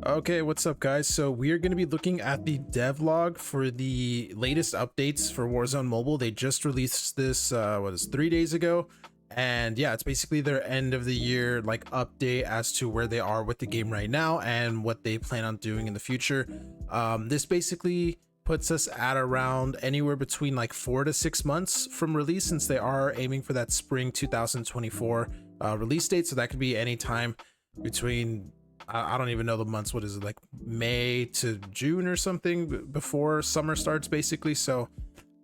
Okay, what's up, guys? So we are going to be looking at the devlog for the latest updates for Warzone Mobile. They just released this, 3 days ago, and yeah, it's basically their end of the year like update as to where they are with the game right now and what they plan on doing in the future. This basically puts us at around anywhere between like 4 to 6 months from release, since they are aiming for that spring 2024 release date. So that could be any time between I don't even know the months. What is it, like May to June or something before summer starts, basically. So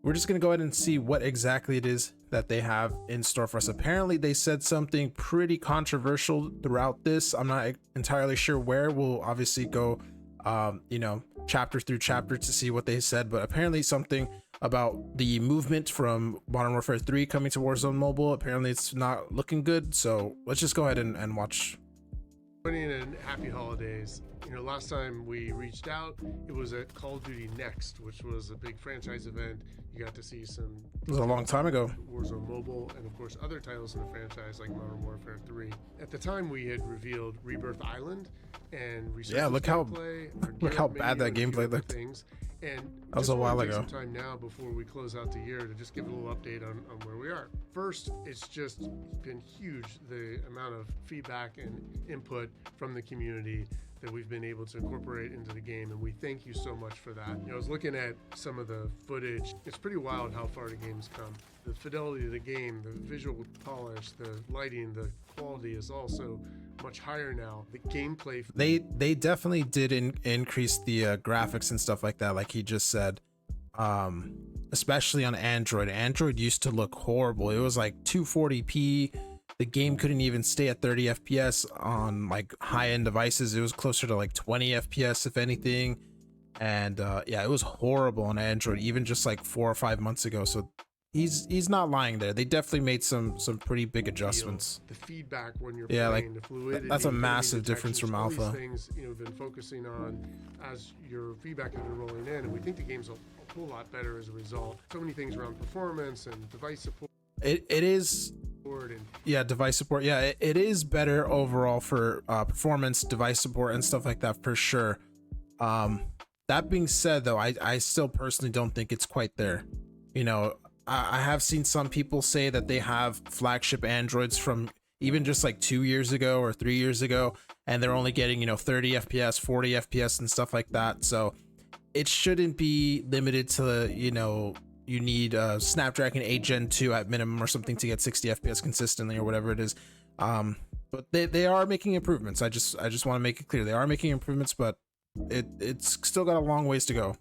we're just gonna go ahead and see what exactly it is that they have in store for us. Apparently they said something pretty controversial throughout this. I'm not entirely sure where. We'll obviously go chapter through chapter to see what they said, but apparently something about the movement from Modern Warfare 3 coming to Warzone Mobile. Apparently it's not looking good, so let's just go ahead and watch. And happy holidays. Last time we reached out, it was at Call of Duty Next, which was a big franchise event. You got to see some. It was a long time ago. Warzone Mobile, and of course other titles in the franchise like Modern Warfare 3. At the time, we had revealed Rebirth Island and look how bad that gameplay looked. Things. And that was a while ago. Some time now before we close out the year to just give a little update on where we are. First, it's just been huge, the amount of feedback and input from the community that we've been able to incorporate into the game, and we thank you so much for that. I was looking at some of the footage. It's pretty wild how far the game's come. The fidelity of the game, the visual polish, the lighting, the quality is also much higher now. The gameplay, they definitely did increase the graphics and stuff like that, like he just said. Especially on Android used to look horrible. It was like 240p. The game couldn't even stay at 30 FPS on like high-end devices. It was closer to like 20 FPS if anything. And yeah, it was horrible on Android even just like 4 or 5 months ago. So he's not lying there. They definitely made some pretty big adjustments. The feedback when you're playing, like the fluidity, that's a massive difference from all alpha. These things been focusing on as your feedback has been rolling in, and we think the game's a whole lot better as a result. So many things around performance and device support. It is. Yeah, device support. Yeah, it is better overall for performance, device support, and stuff like that for sure. That being said, though, I still personally don't think it's quite there. I have seen some people say that they have flagship Androids from even just like 2 years ago or 3 years ago, and they're only getting 30 FPS, 40 FPS, and stuff like that. So it shouldn't be limited to you need Snapdragon 8 Gen 2 at minimum or something to get 60 FPS consistently or whatever it is. But they are making improvements. I just want to make it clear they are making improvements, but it's still got a long ways to go.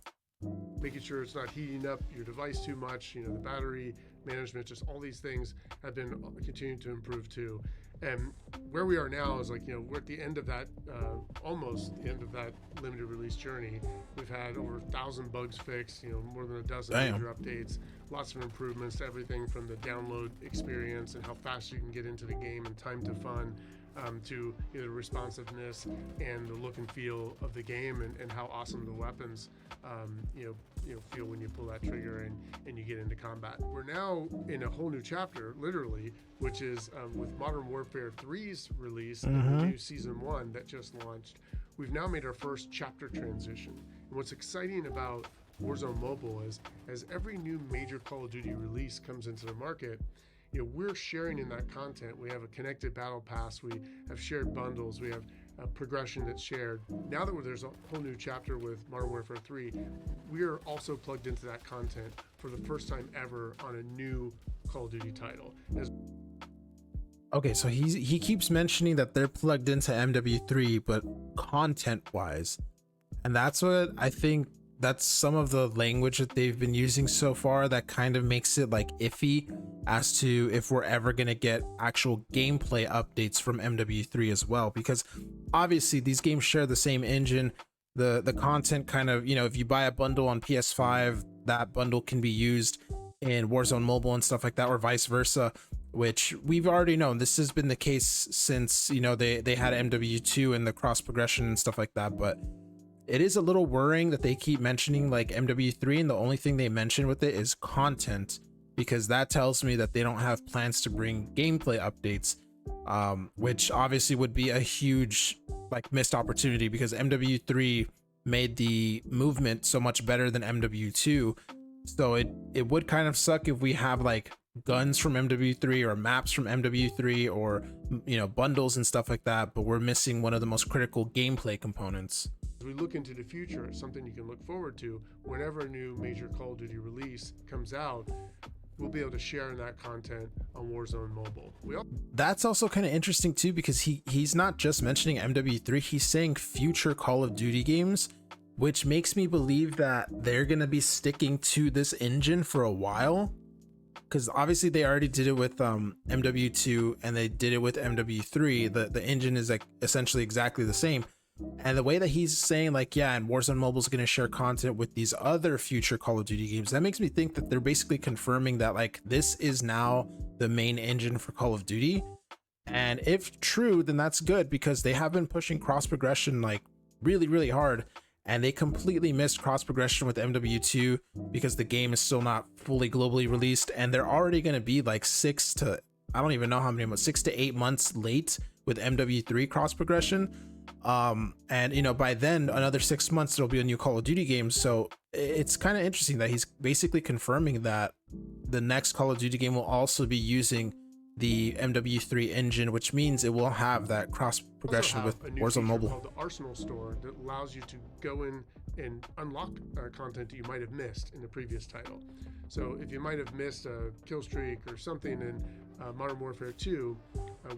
Making sure it's not heating up your device too much, the battery management, just all these things have been continuing to improve too. And where we are now is like, we're at the end of that, almost the end of that limited release journey. We've had over 1,000 bugs fixed, more than a dozen major updates, lots of improvements to everything from the download experience and how fast you can get into the game and time to fun, to the responsiveness and the look and feel of the game, and how awesome the weapons feel when you pull that trigger and you get into combat. We're now in a whole new chapter, literally, which is with Modern Warfare 3's release and the new Season 1 that just launched. We've now made our first chapter transition. And what's exciting about Warzone Mobile is, as every new major Call of Duty release comes into the market, we're sharing in that content. We have a connected battle pass, we have shared bundles, we have a progression that's shared. Now that there's a whole new chapter with Modern Warfare 3, we are also plugged into that content for the first time ever on a new Call of Duty title. Okay, so he keeps mentioning that they're plugged into MW3, but content-wise, and that's what I think. That's some of the language that they've been using so far that kind of makes it like iffy as to if we're ever going to get actual gameplay updates from MW3 as well, because obviously these games share the same engine. The content kind of, if you buy a bundle on PS5, that bundle can be used in Warzone Mobile and stuff like that, or vice versa, which we've already known. This has been the case since they had MW2 and the cross progression and stuff like that. But it is a little worrying that they keep mentioning like MW3 and the only thing they mention with it is content, because that tells me that they don't have plans to bring gameplay updates. which obviously would be a huge like missed opportunity because MW3 made the movement so much better than MW2. So it would kind of suck if we have like guns from MW3 or maps from MW3 or bundles and stuff like that, but we're missing one of the most critical gameplay components. As we look into the future, it's something you can look forward to. Whenever a new major Call of Duty release comes out, we'll be able to share in that content on Warzone Mobile. That's also kind of interesting too, because he's not just mentioning MW3, he's saying future Call of Duty games, which makes me believe that they're going to be sticking to this engine for a while. Because obviously they already did it with MW2 and they did it with MW3. The engine is like essentially exactly the same. And the way that he's saying like, yeah, and Warzone Mobile is going to share content with these other future Call of Duty games, that makes me think that they're basically confirming that like this is now the main engine for Call of Duty. And if true, then that's good, because they have been pushing cross progression like really, really hard. And they completely missed cross progression with MW2 because the game is still not fully globally released, and they're already going to be like 6 to, I don't even know how many, but 6 to 8 months late with MW3 cross progression. And by then another 6 months there'll be a new Call of Duty game. So it's kind of interesting that he's basically confirming that the next Call of Duty game will also be using the MW3 engine, which means it will have that cross progression with Warzone Mobile. Called the Arsenal Store that allows you to go in and unlock content that you might have missed in the previous title. So if you might have missed a kill streak or something in Modern Warfare 2,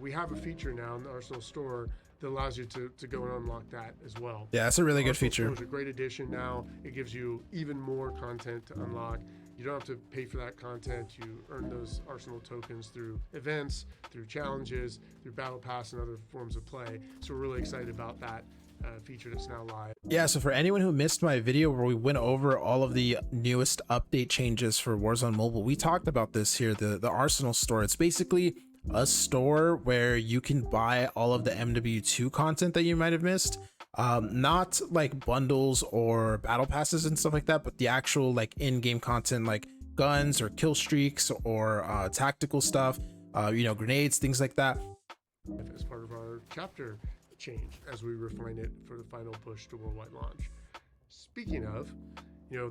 we have a feature now in the Arsenal Store that allows you to go and unlock that as well. Yeah, that's a really good feature. It's a great addition now. It gives you even more content to unlock. You don't have to pay for that content. You earn those Arsenal tokens through events, through challenges, through Battle Pass and other forms of play. So we're really excited about that feature that's now live. Yeah, so for anyone who missed my video where we went over all of the newest update changes for Warzone Mobile, we talked about this here, the Arsenal Store. It's basically a store where you can buy all of the MW2 content that you might have missed. Not like bundles or battle passes and stuff like that, but the actual like in-game content like guns or kill streaks or tactical stuff, grenades, things like that. As part of our chapter change as we refine it for the final push to worldwide launch. Speaking of,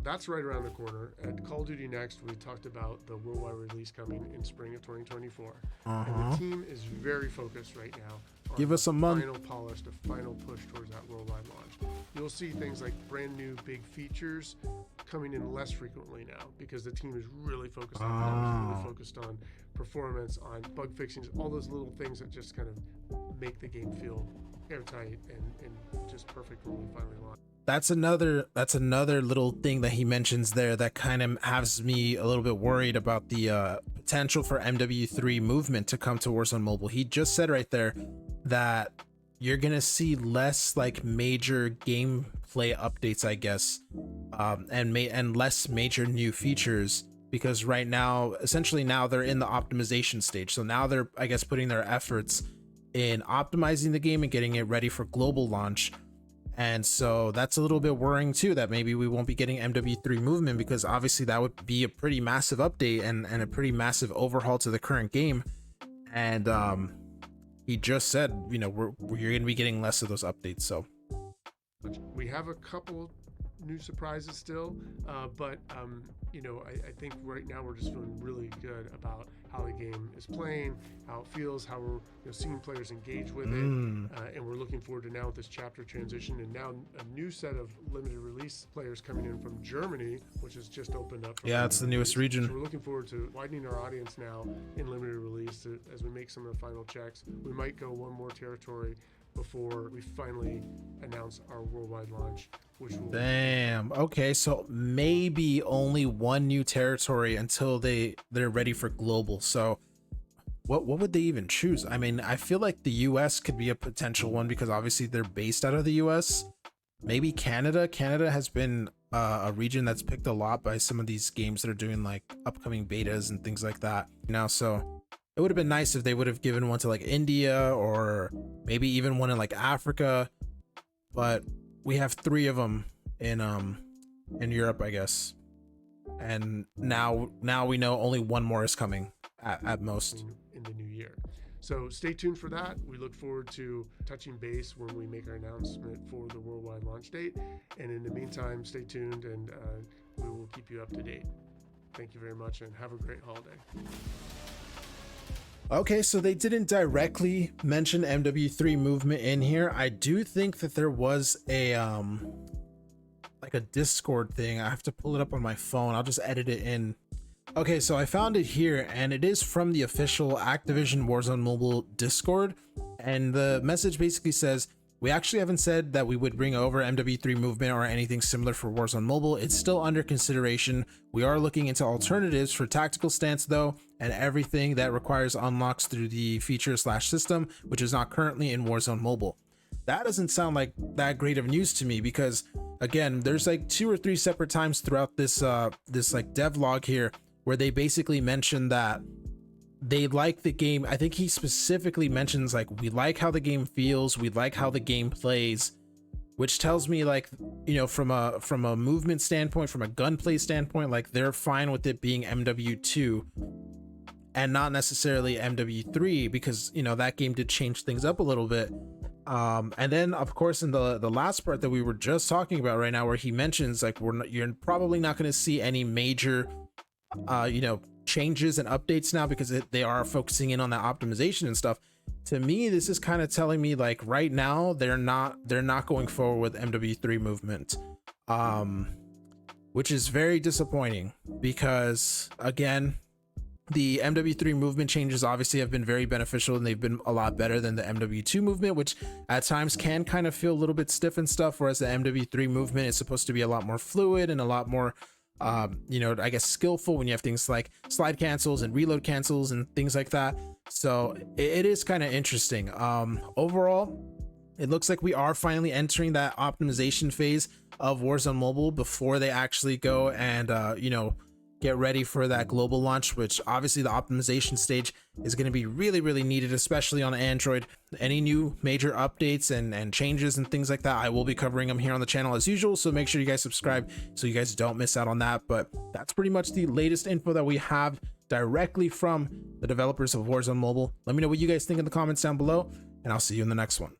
that's right around the corner. At Call of Duty Next, we talked about the worldwide release coming in spring of 2024. And the team is very focused right now on Give us a month. Final polish, the final push towards that worldwide launch. You'll see things like brand new big features coming in less frequently now because the team is really focused on polish, really focused on performance, on bug fixings, all those little things that just kind of make the game feel airtight and just perfect when we finally launch. That's another little thing that he mentions there that kind of has me a little bit worried about the potential for MW3 movement to come to Warzone Mobile. He just said right there that you're gonna see less like major gameplay updates, I guess, and less major new features, because right now, essentially now they're in the optimization stage. So now they're, I guess, putting their efforts in optimizing the game and getting it ready for global launch. And so that's a little bit worrying too, that maybe we won't be getting MW3 movement, because obviously that would be a pretty massive update and a pretty massive overhaul to the current game. And he just said, you're going to be getting less of those updates. So we have a couple new surprises still, but I think right now we're just feeling really good about how the game is playing, how it feels, how we're seeing players engage with it, and we're looking forward to now with this chapter transition, and now a new set of limited release players coming in from Germany, which has just opened up. Yeah, it's the newest region. So we're looking forward to widening our audience now in limited release as we make some of the final checks. We might go one more territory before we finally announce our worldwide launch, which will... Damn. Okay, so maybe only one new territory until they're ready for global. So what would they even choose? I mean, I feel like the US could be a potential one because obviously they're based out of the US. Maybe Canada. Canada has been a region that's picked a lot by some of these games that are doing like upcoming betas and things like that now. So it would have been nice if they would have given one to like India or maybe even one in like Africa, but we have 3 of them in Europe, I guess. And now we know only one more is coming at most in the new year. So stay tuned for that. We look forward to touching base when we make our announcement for the worldwide launch date. And in the meantime, stay tuned, and we will keep you up to date. Thank you very much, and have a great holiday. Okay, so they didn't directly mention MW3 movement in here. I do think that there was a like a Discord thing. I have to pull it up on my phone. I'll just edit it in. Okay, so I found it here, and it is from the official Activision Warzone Mobile Discord, and the message basically says, we actually haven't said that we would bring over MW3 movement or anything similar for Warzone Mobile. It's still under consideration. We are looking into alternatives for tactical stance though, and everything that requires unlocks through the feature/system, which is not currently in Warzone Mobile. That doesn't sound like that great of news to me, because again, there's like 2 or 3 separate times throughout this this like devlog here where they basically mention that they like the game. I think he specifically mentions like, we like how the game feels, we like how the game plays, which tells me like, you know, from a movement standpoint, from a gunplay standpoint, like they're fine with it being MW2 and not necessarily MW3, because, you know, that game did change things up a little bit. And then of course in the last part that we were just talking about right now, where he mentions like, you're probably not going to see any major you know, changes and updates now, because they are focusing in on that optimization and stuff. To me, this is kind of telling me like right now they're not going forward with MW3 movement, which is very disappointing, because again, the MW3 movement changes obviously have been very beneficial, and they've been a lot better than the MW2 movement, which at times can kind of feel a little bit stiff and stuff, whereas the MW3 movement is supposed to be a lot more fluid and a lot more you know, I guess skillful when you have things like slide cancels and reload cancels and things like that. So it is kind of interesting. Overall, it looks like we are finally entering that optimization phase of Warzone Mobile before they actually go and you know, get ready for that global launch, which obviously the optimization stage is going to be really needed, especially on Android. Any new major updates and changes and things like that, I will be covering them here on the channel as usual, so make sure you guys subscribe so you guys don't miss out on that. But that's pretty much the latest info that we have directly from the developers of Warzone Mobile. Let me know what you guys think in the comments down below, and I'll see you in the next one.